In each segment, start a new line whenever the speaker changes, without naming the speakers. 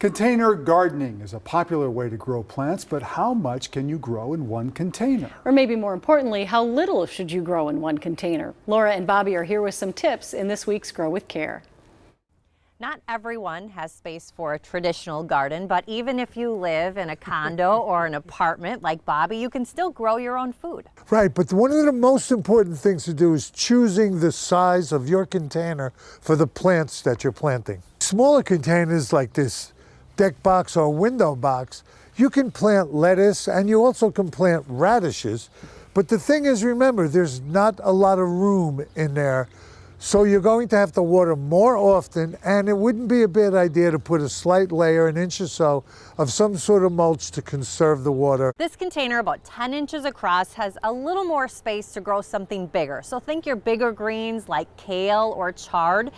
Container gardening is a popular way to grow plants, but how much can you grow in one container?
Or maybe more importantly, how little should you grow in one container? Laura and Bobby are here with some tips in this week's Grow with Care.
Not everyone has space for a traditional garden, but even if you live in a condo or an apartment like Bobby, you can still grow your own food.
Right, but one of the most important things to do is choosing the size of your container for the plants that you're planting. Smaller containers like this deck box or window box, you can plant lettuce and you also can plant radishes. But the thing is, remember, there's not a lot of room in there. So you're going to have to water more often, and it wouldn't be a bad idea to put a slight layer, an inch or so, of some sort of mulch to conserve the water.
This container, about 10 inches across, has a little more space to grow something bigger. So think your bigger greens like kale or chard.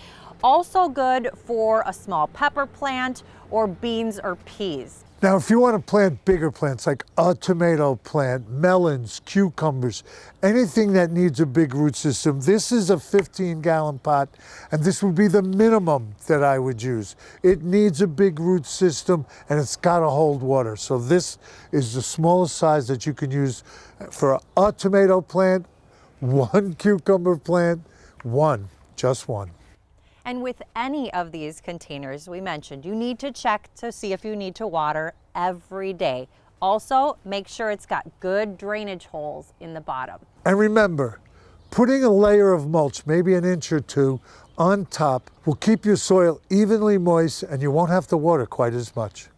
Also good for a small pepper plant or beans or peas.
Now, if you want to plant bigger plants like a tomato plant, melons, cucumbers, anything that needs a big root system, this is a 15-gallon pot, and this would be the minimum that I would use. It needs a big root system, and it's got to hold water. So this is the smallest size that you can use for a tomato plant, one cucumber plant, just one.
And with any of these containers we mentioned, you need to check to see if you need to water every day. Also, make sure it's got good drainage holes in the bottom.
And remember, putting a layer of mulch, maybe an inch or two, on top will keep your soil evenly moist and you won't have to water quite as much.